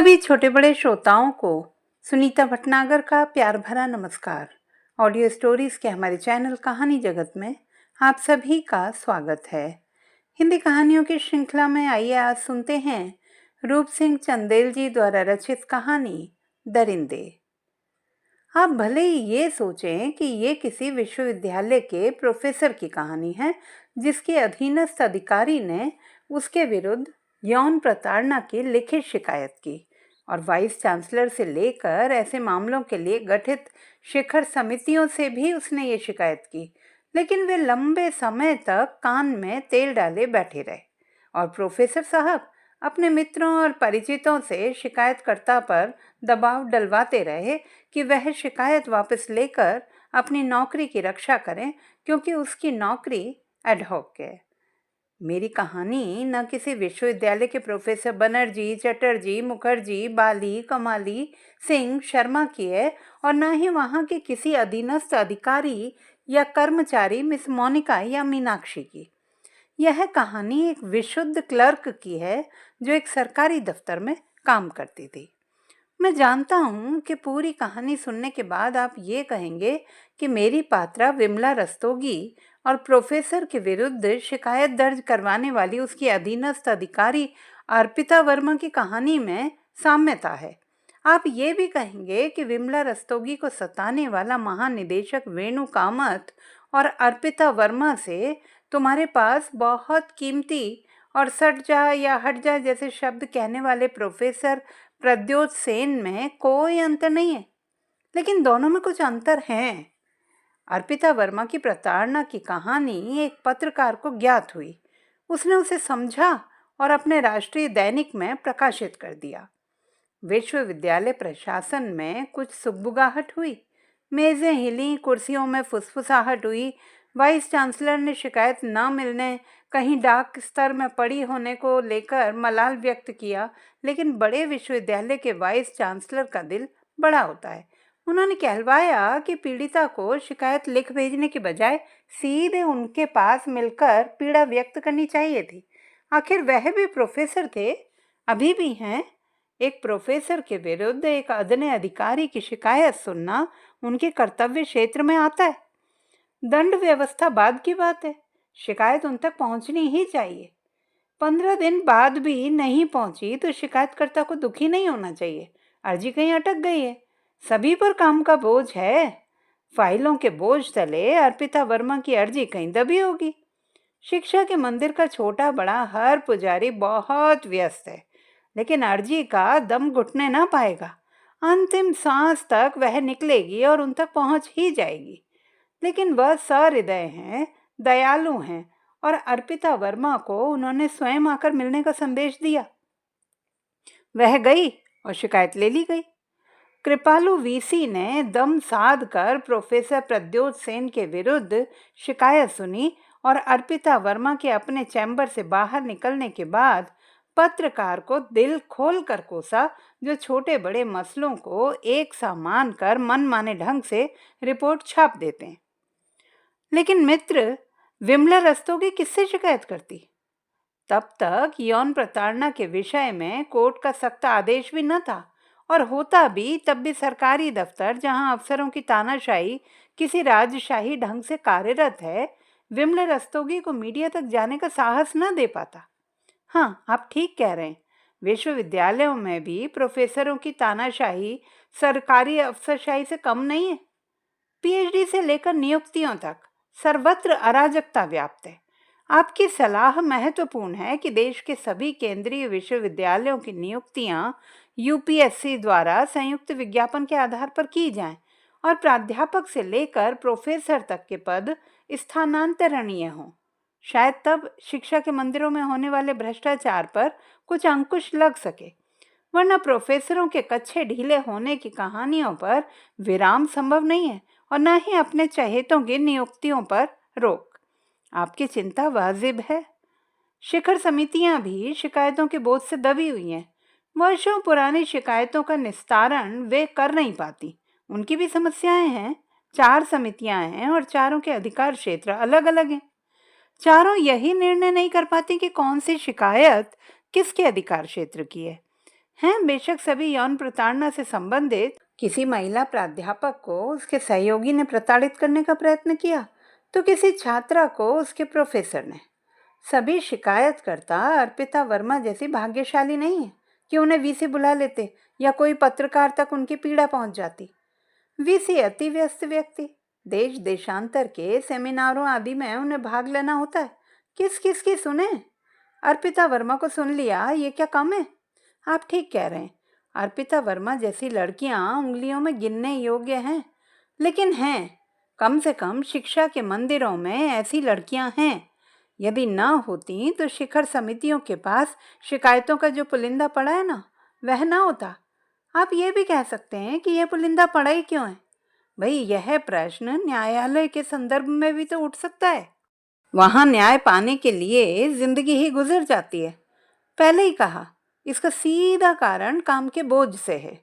सभी छोटे बड़े श्रोताओं को सुनीता भटनागर का प्यार भरा नमस्कार। ऑडियो स्टोरीज के हमारे चैनल कहानी जगत में आप सभी का स्वागत है। हिंदी कहानियों की श्रृंखला में आइए आज सुनते हैं रूप सिंह चंदेल जी द्वारा रचित कहानी दरिंदे। आप भले ही ये सोचें कि ये किसी विश्वविद्यालय के प्रोफेसर की कहानी है जिसके अधीनस्थ अधिकारी ने उसके विरुद्ध यौन प्रताड़ना की लिखित शिकायत की और वाइस चांसलर से लेकर ऐसे मामलों के लिए गठित शिखर समितियों से भी उसने ये शिकायत की, लेकिन वे लंबे समय तक कान में तेल डाले बैठे रहे और प्रोफेसर साहब अपने मित्रों और परिचितों से शिकायतकर्ता पर दबाव डलवाते रहे कि वह शिकायत वापस लेकर अपनी नौकरी की रक्षा करें, क्योंकि उसकी नौकरी एडहॉक है। मेरी कहानी न किसी विश्वविद्यालय के प्रोफेसर बनर्जी, चटर्जी, मुखर्जी, बाली, कमाली, सिंह, शर्मा की है और न ही वहाँ के किसी अधीनस्थ अधिकारी या कर्मचारी मिस मोनिका या मीनाक्षी की। यह कहानी एक विशुद्ध क्लर्क की है जो एक सरकारी दफ्तर में काम करती थी। मैं जानता हूँ कि पूरी कहानी सुनने के बाद आप ये कहेंगे कि मेरी पात्रा विमला रस्तोगी और प्रोफेसर के विरुद्ध शिकायत दर्ज करवाने वाली उसकी अधीनस्थ अधिकारी अर्पिता वर्मा की कहानी में साम्यता है। आप ये भी कहेंगे कि विमला रस्तोगी को सताने वाला महानिदेशक वेणु कामत और अर्पिता वर्मा से तुम्हारे पास बहुत कीमती और सट जा या हट जा जैसे शब्द कहने वाले प्रोफेसर प्रद्योत सेन में कोई अंतर नहीं है, लेकिन दोनों में कुछ अंतर हैं। अर्पिता वर्मा की प्रताड़ना की कहानी एक पत्रकार को ज्ञात हुई। उसने उसे समझा और अपने राष्ट्रीय दैनिक में प्रकाशित कर दिया। विश्वविद्यालय प्रशासन में कुछ सुगबुगाहट हुई, मेजें हिली, कुर्सियों में फुसफुसाहट हुई। वाइस चांसलर ने शिकायत न मिलने, कहीं डाक स्तर में पड़ी होने को लेकर मलाल व्यक्त किया, लेकिन बड़े विश्वविद्यालय के वाइस चांसलर का दिल बड़ा होता है। उन्होंने कहलवाया कि पीड़िता को शिकायत लिख भेजने के बजाय सीधे उनके पास मिलकर पीड़ा व्यक्त करनी चाहिए थी। आखिर वह भी प्रोफेसर थे, अभी भी हैं। एक प्रोफेसर के विरुद्ध एक अदने अधिकारी की शिकायत सुनना उनके कर्तव्य क्षेत्र में आता है। दंड व्यवस्था बाद की बात है, शिकायत उन तक पहुंचनी ही चाहिए। 15 दिन बाद भी नहीं पहुंची तो शिकायतकर्ता को दुखी नहीं होना चाहिए। अर्जी कहीं अटक गई है, सभी पर काम का बोझ है। फाइलों के बोझ तले अर्पिता वर्मा की अर्जी कहीं दबी होगी। शिक्षा के मंदिर का छोटा बड़ा हर पुजारी बहुत व्यस्त है, लेकिन अर्जी का दम घुटने ना पाएगा। अंतिम सांस तक वह निकलेगी और उन तक पहुंच ही जाएगी। लेकिन वह सहृदय हैं, दयालु हैं और अर्पिता वर्मा को उन्होंने स्वयं आकर मिलने का संदेश दिया। वह गई और शिकायत ले ली गई। कृपालु वीसी ने दम साध कर प्रोफेसर प्रद्योत सेन के विरुद्ध शिकायत सुनी और अर्पिता वर्मा के अपने चैम्बर से बाहर निकलने के बाद पत्रकार को दिल खोल कर कोसा, जो छोटे बड़े मसलों को एक सा मानकर मनमाने ढंग से रिपोर्ट छाप देते हैं। लेकिन मित्र, विमला रस्तोगी किससे शिकायत करती? तब तक यौन प्रताड़ना के विषय में कोर्ट का सख्त आदेश भी न था, और होता भी तब भी सरकारी दफ्तर जहां अफसरों की तानाशाही किसी राजशाही ढंग से कार्यरत है, विमला रस्तोगी को मीडिया तक जाने का साहस न दे पाता। हाँ, आप ठीक कह रहे हैं, विश्वविद्यालयों में भी प्रोफेसरों की तानाशाही सरकारी अफसरशाही से कम नहीं है। पीएचडी से लेकर नियुक्तियों तक सर्वत्र अराजकता व्याप्त है। आपकी सलाह महत्वपूर्ण है कि देश के सभी केंद्रीय विश्वविद्यालयों की नियुक्तियां यूपीएससी द्वारा संयुक्त विज्ञापन के आधार पर की जाएं और प्राध्यापक से लेकर प्रोफेसर तक के पद स्थानांतरणीय हों। शायद तब शिक्षा के मंदिरों में होने वाले भ्रष्टाचार पर कुछ अंकुश लग सके, वरना प्रोफेसरों के कच्छे ढीले होने की कहानियों पर विराम संभव नहीं है और न ही अपने चहेतों की नियुक्तियों पर रोक। आपकी चिंता वाजिब है। शिखर समितियां भी शिकायतों के बोझ से दबी हुई हैं। वर्षों पुरानी शिकायतों का निस्तारण वे कर नहीं पाती। उनकी भी समस्याएं हैं। 4 समितियां हैं और चारों के अधिकार क्षेत्र अलग अलग हैं। चारों यही निर्णय नहीं कर पाती कि कौन सी शिकायत किसके अधिकार क्षेत्र की है। हैं। बेशक सभी यौन प्रताड़ना से संबंधित किसी महिला प्राध्यापक को उसके सहयोगी ने प्रताड़ित करने का प्रयत्न किया, तो किसी छात्रा को उसके प्रोफेसर ने। सभी शिकायतकर्ता अर्पिता वर्मा जैसी भाग्यशाली नहीं है कि उन्हें वीसी बुला लेते या कोई पत्रकार तक उनकी पीड़ा पहुंच जाती। वीसी अति व्यस्त व्यक्ति, देश देशांतर के सेमिनारों आदि में उन्हें भाग लेना होता है। किस किस की सुने? अर्पिता वर्मा को सुन लिया, ये क्या कम है? आप ठीक कह रहे हैं, अर्पिता वर्मा जैसी लड़कियां उंगलियों में गिनने योग्य हैं, लेकिन हैं, कम से कम शिक्षा के मंदिरों में ऐसी लड़कियां हैं। यदि न होती तो शिखर समितियों के पास शिकायतों का जो पुलिंदा पड़ा है ना, वह ना होता। आप ये भी कह सकते हैं कि यह पुलिंदा पड़ा ही क्यों है। भाई, यह प्रश्न न्यायालय के संदर्भ में भी तो उठ सकता है। वहां न्याय पाने के लिए जिंदगी ही गुजर जाती है। पहले ही कहा, इसका सीधा कारण काम के बोझ से है।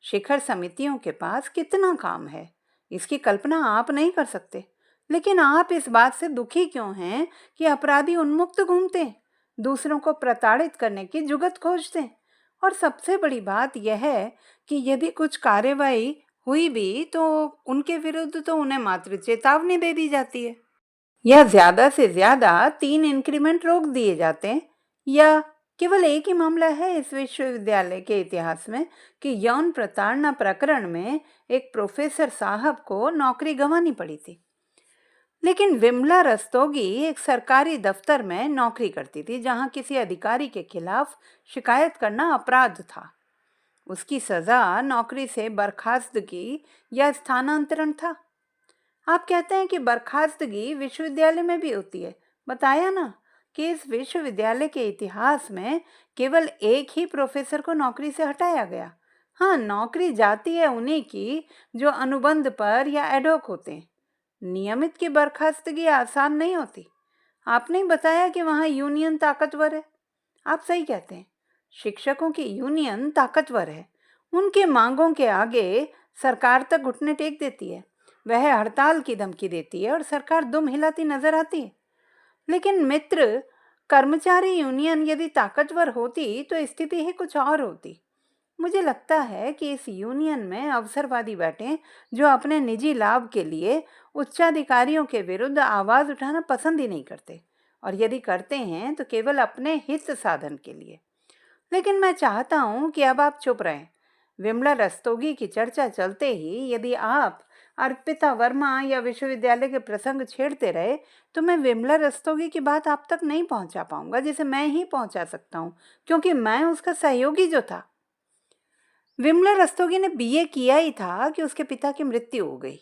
शिखर समितियों के पास कितना काम है, इसकी कल्पना आप नहीं कर सकते। लेकिन आप इस बात से दुखी क्यों हैं कि अपराधी उन्मुक्त घूमते, दूसरों को प्रताड़ित करने की जुगत खोजते? और सबसे बड़ी बात यह है कि यदि कुछ कार्रवाई हुई भी तो उनके विरुद्ध तो उन्हें मात्र चेतावनी दे दी जाती है, या ज्यादा से ज्यादा 3 इंक्रीमेंट रोक दिए जाते हैं। या केवल एक ही मामला है इस विश्वविद्यालय के इतिहास में कि यौन प्रताड़ना प्रकरण में एक प्रोफेसर साहब को नौकरी गंवानी पड़ी थी। लेकिन विमला रस्तोगी एक सरकारी दफ्तर में नौकरी करती थी जहां किसी अधिकारी के खिलाफ शिकायत करना अपराध था। उसकी सजा नौकरी से बर्खास्तगी या स्थानांतरण था। आप कहते हैं कि बर्खास्तगी विश्वविद्यालय में भी होती है। बताया ना कि इस विश्वविद्यालय के इतिहास में केवल एक ही प्रोफेसर को नौकरी से हटाया गया। हाँ, नौकरी जाती है उन्हीं की जो अनुबंध पर या एडहॉक होते हैं। नियमित की बर्खास्तगी आसान नहीं होती। आपने बताया कि वहां यूनियन ताकतवर है। आप सही कहते हैं, शिक्षकों की यूनियन ताकतवर है। उनकी मांगों के आगे सरकार तक घुटने टेक देती है। वह हड़ताल की धमकी देती है और सरकार दुम हिलाती नजर आती है। लेकिन मित्र, कर्मचारी यूनियन यदि ताकतवर होती तो स्थिति ही कुछ और होती। मुझे लगता है कि इस यूनियन में अवसरवादी बैठे जो अपने निजी लाभ के लिए उच्चाधिकारियों के विरुद्ध आवाज उठाना पसंद ही नहीं करते, और यदि करते हैं तो केवल अपने हित साधन के लिए। लेकिन मैं चाहता हूं कि अब आप चुप रहें। विमला रस्तोगी की चर्चा चलते ही यदि आप अर्पिता वर्मा या विश्वविद्यालय के प्रसंग छेड़ते रहे तो मैं विमला रस्तोगी की बात आप तक नहीं पहुंचा पाऊंगा, जिसे मैं ही पहुंचा सकता हूं, क्योंकि मैं उसका सहयोगी जो था। विमला रस्तोगी ने बीए किया ही था कि उसके पिता की मृत्यु हो गई।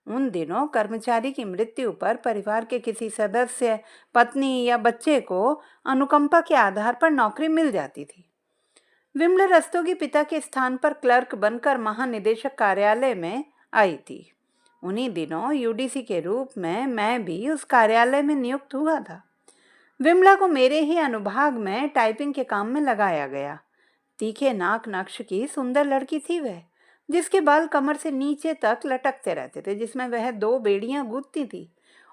उन दिनों कर्मचारी की मृत्यु पर परिवार के किसी सदस्य, पत्नी या बच्चे को अनुकंपा के आधार पर नौकरी मिल जाती थी। विमला रस्तोगी पिता के स्थान पर क्लर्क बनकर महानिदेशक कार्यालय में आई थी। उन्हीं दिनों यूडीसी के रूप में मैं भी उस कार्यालय में नियुक्त हुआ था। विमला को मेरे ही अनुभाग में टाइपिंग के काम में लगाया गया। तीखे नाक नक्श की सुंदर लड़की थी वह, जिसके बाल कमर से नीचे तक लटकते रहते थे, जिसमें वह 2 बेड़ियां गूंथती थी,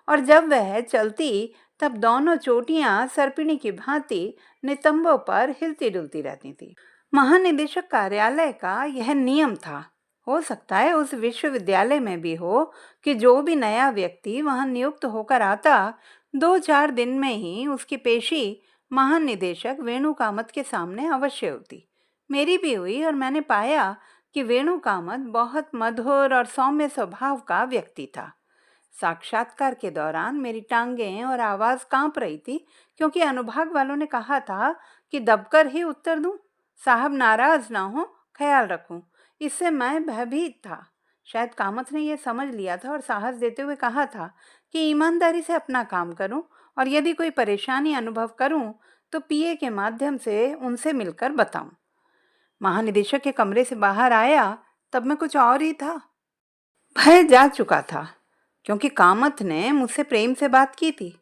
और जब वह चलती तब दोनों चोटियां सर्पिणी की भांति नितंबों पर हिलती डुलती रहती थी। महानिदेशक कार्यालय का यह नियम था। हो सकता है उस विश्वविद्यालय में भी हो कि जो भी नया व्यक्ति वहां नियुक्त होकर आता, 2-4 दिन में ही उसकी पेशी महानिदेशक वेणु कामत के सामने अवश्य होती। मेरी भी हुई, और मैंने पाया कि वेणु कामत बहुत मधुर और सौम्य स्वभाव का व्यक्ति था। साक्षात्कार के दौरान मेरी टांगें और आवाज कांप रही थी, क्योंकि अनुभाग वालों ने कहा था कि दबकर ही उत्तर दूं, साहब नाराज ना हो, ख्याल रखूं। इससे मैं भयभीत था। शायद कामत ने यह समझ लिया था और साहस देते हुए कहा था कि ईमानदारी से अपना काम करूं, और यदि कोई परेशानी अनुभव करूं तो पीए के माध्यम से उनसे मिलकर बताऊं। महानिदेशक के कमरे से बाहर आया तब मैं कुछ और ही था। भय जा चुका था, क्योंकि कामत ने मुझसे प्रेम से बात की थी,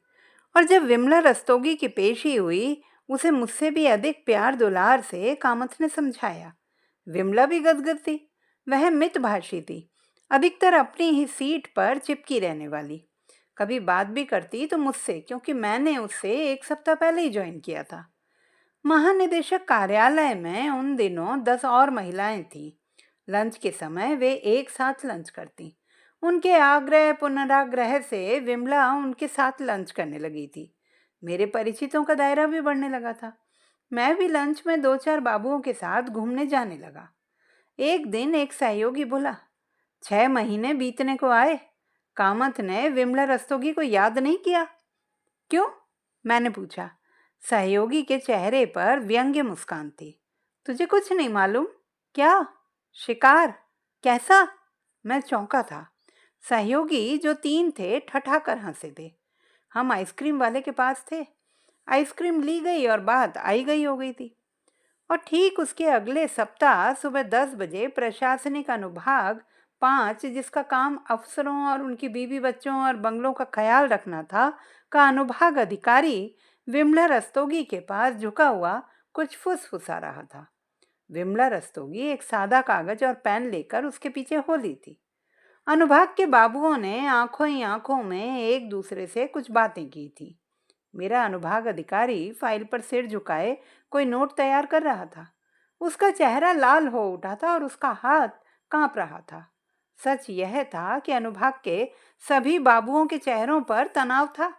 और जब विमला रस्तोगी की पेशी हुई उसे मुझसे भी अधिक प्यार दुलार से कामत ने समझाया। विमला भी गदगद थी। वह मितभाषी थी, अधिकतर अपनी ही सीट पर चिपकी रहने वाली। कभी बात भी करती तो मुझसे, क्योंकि मैंने उससे 1 सप्ताह पहले ही ज्वाइन किया था। महानिदेशक कार्यालय में उन दिनों 10 और महिलाएं थीं। लंच के समय वे एक साथ लंच करती। उनके आग्रह पुनराग्रह से विमला उनके साथ लंच करने लगी थी। मेरे परिचितों का दायरा भी बढ़ने लगा था। मैं भी लंच में 2-4 बाबुओं के साथ घूमने जाने लगा। एक दिन एक सहयोगी बोला, 6 महीने बीतने को आए, कामत ने विमला रस्तोगी को याद नहीं किया? क्यों? मैंने पूछा। सहयोगी के चेहरे पर व्यंग्य मुस्कान थी। तुझे कुछ नहीं मालूम? क्या? शिकार? कैसा? मैं चौंका था। सहयोगी जो 3 थे ठठाकर हंसे थे। हम आइसक्रीम वाले के पास थे। आइसक्रीम ली गई और बात आई गई हो गई थी। और ठीक उसके अगले सप्ताह सुबह 10 बजे प्रशासनिक अनुभाग 5, जिसका काम अफसरों और उनकी बीवी बच्चों और बंगलों का ख्याल रखना था, का अनुभाग अधिकारी विमला रस्तोगी के पास झुका हुआ कुछ फुसफुसा रहा था। विमला रस्तोगी एक सादा कागज और पेन लेकर उसके पीछे हो ली थी। अनुभाग के बाबुओं ने आंखों ही आंखों में एक दूसरे से कुछ बातें की थी। मेरा अनुभाग अधिकारी फाइल पर सिर झुकाए कोई नोट तैयार कर रहा था। उसका चेहरा लाल हो उठा था और उसका हाथ कांप रहा था। सच यह था कि अनुभाग के सभी बाबुओं के चेहरों पर तनाव था।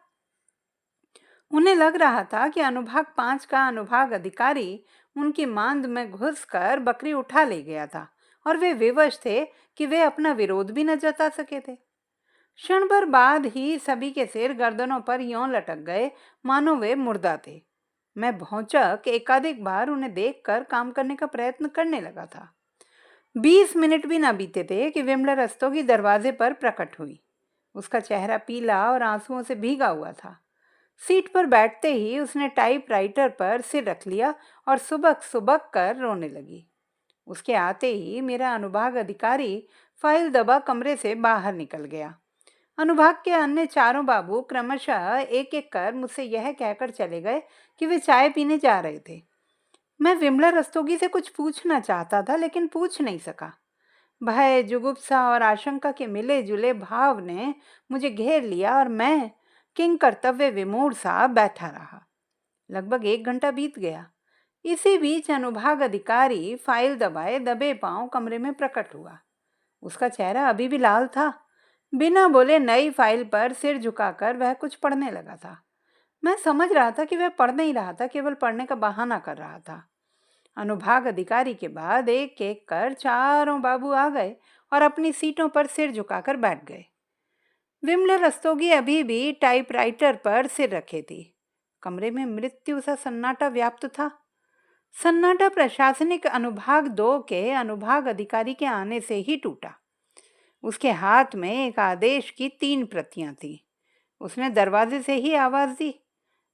उन्हें लग रहा था कि अनुभाग 5 का अनुभाग अधिकारी उनकी मांद में घुसकर बकरी उठा ले गया था और वे विवश थे कि वे अपना विरोध भी न जता सके थे। क्षण भर बाद ही सभी के सिर गर्दनों पर यों लटक गए मानो वे मुर्दा थे। मैं भौचक एकाधिक बार उन्हें देखकर काम करने का प्रयत्न करने लगा था। 20 मिनट भी ना बीते थे कि विमला रस्तोगी दरवाजे पर प्रकट हुई। उसका चेहरा पीला और आंसुओं से भीगा हुआ था। सीट पर बैठते ही उसने टाइपराइटर पर सिर रख लिया और सुबक सुबक कर रोने लगी। उसके आते ही मेरा अनुभाग अधिकारी फाइल दबा कमरे से बाहर निकल गया। अनुभाग के अन्य 4 बाबू क्रमशः एक एक कर मुझसे यह कहकर चले गए कि वे चाय पीने जा रहे थे। मैं विमला रस्तोगी से कुछ पूछना चाहता था, लेकिन पूछ नहीं सका। भय, जुगुप्सा और आशंका के मिले जुले भाव ने मुझे घेर लिया और मैं किंग कर्तव्य विमूढ़ सा बैठा रहा। लगभग 1 घंटा बीत गया। इसी बीच अनुभाग अधिकारी फाइल दबाए दबे पांव कमरे में प्रकट हुआ। उसका चेहरा अभी भी लाल था। बिना बोले नई फाइल पर सिर झुकाकर वह कुछ पढ़ने लगा था। मैं समझ रहा था कि वह पढ़ नहीं रहा था, केवल पढ़ने का बहाना कर रहा था। अनुभाग अधिकारी के बाद एक एक कर 4 बाबू आ गए और अपनी सीटों पर सिर झुकाकर बैठ गए। विमला रस्तोगी अभी भी टाइपराइटर पर सिर रखे थी। कमरे में मृत्यु सा सन्नाटा व्याप्त था। सन्नाटा प्रशासनिक अनुभाग 2 के अनुभाग अधिकारी के आने से ही टूटा। उसके हाथ में एक आदेश की 3 प्रतियां थी। उसने दरवाजे से ही आवाज दी,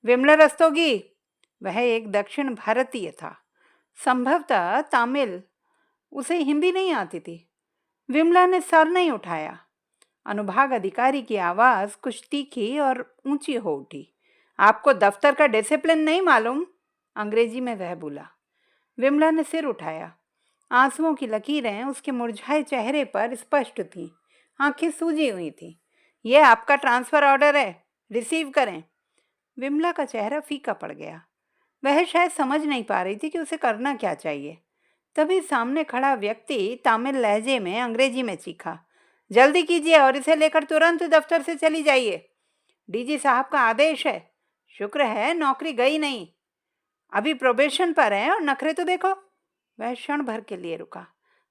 विमला रस्तोगी। वह एक दक्षिण भारतीय था, संभवतः तमिल। उसे हिंदी नहीं आती थी। विमला ने सर नहीं उठाया। अनुभाग अधिकारी की आवाज कुछ तीखी और ऊंची हो उठी। आपको दफ्तर का डिसिप्लिन नहीं मालूम? अंग्रेजी में वह बोला। विमला ने सिर उठाया। आंसुओं की लकीरें उसके मुरझाए चेहरे पर स्पष्ट थीं। आंखें सूजी हुई थीं। यह आपका ट्रांसफर ऑर्डर है, रिसीव करें। विमला का चेहरा फीका पड़ गया। वह शायद समझ नहीं पा रही थी कि उसे करना क्या चाहिए। तभी सामने खड़ा व्यक्ति तमिल लहजे में अंग्रेजी में चीखा, जल्दी कीजिए और इसे लेकर तुरंत दफ्तर से चली जाइए। डीजी साहब का आदेश है। शुक्र है नौकरी गई नहीं, अभी प्रोबेशन पर है और नखरे तो देखो। वह क्षण भर के लिए रुका।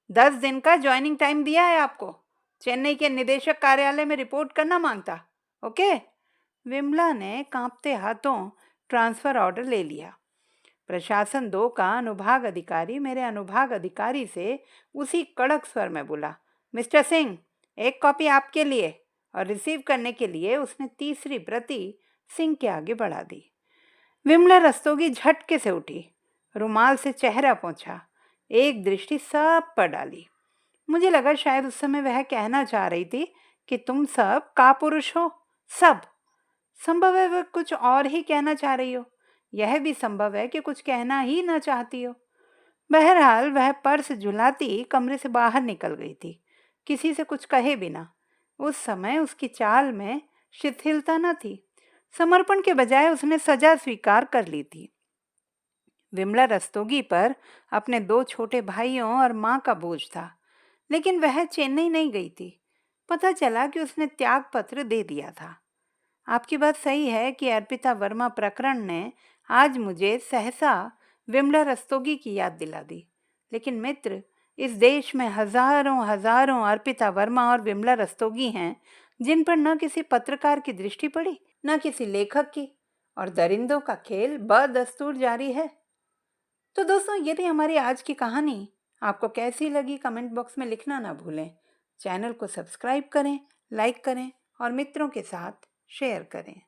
10 दिन का ज्वाइनिंग टाइम दिया है आपको। चेन्नई के निदेशक कार्यालय में रिपोर्ट करना मांगता। ओके? विमला ने कांपते हाथों ट्रांसफर ऑर्डर ले लिया। प्रशासन 2 का अनुभाग अधिकारी मेरे अनुभाग अधिकारी से उसी कड़क स्वर में बोला, मिस्टर सिंह, एक कॉपी आपके लिए। और रिसीव करने के लिए उसने तीसरी प्रति सिंह के आगे बढ़ा दी। विमला रस्तोगी झटके से उठी, रुमाल से चेहरा पोंछा, एक दृष्टि सब पर डाली। मुझे लगा शायद उस समय वह कहना चाह रही थी कि तुम सब कापुरुष हो। सब। संभव है वह कुछ और ही कहना चाह रही हो। यह भी संभव है कि कुछ कहना ही ना चाहती हो। बहरहाल वह पर्स झुलाती कमरे से बाहर निकल गई थी, किसी से कुछ कहे बिना। उस समय उसकी चाल में शिथिलता न थी। समर्पण के बजाय उसने सजा स्वीकार कर ली थी। विमला रस्तोगी पर अपने 2 छोटे भाइयों और माँ का बोझ था, लेकिन वह चेन्नई नहीं गई थी। पता चला कि उसने त्याग पत्र दे दिया था। आपकी बात सही है कि अर्पिता वर्मा प्रकरण ने आज मुझे सहसा विमला रस्तोगी की याद दिला दी। लेकिन मित्र, इस देश में हजारों हजारों अर्पिता वर्मा और विमला रस्तोगी हैं जिन पर न किसी पत्रकार की दृष्टि पड़ी, न किसी लेखक की, और दरिंदों का खेल बदस्तूर जारी है। तो दोस्तों, ये थी हमारी आज की कहानी। आपको कैसी लगी कमेंट बॉक्स में लिखना ना भूलें। चैनल को सब्सक्राइब करें, लाइक करें और मित्रों के साथ शेयर करें।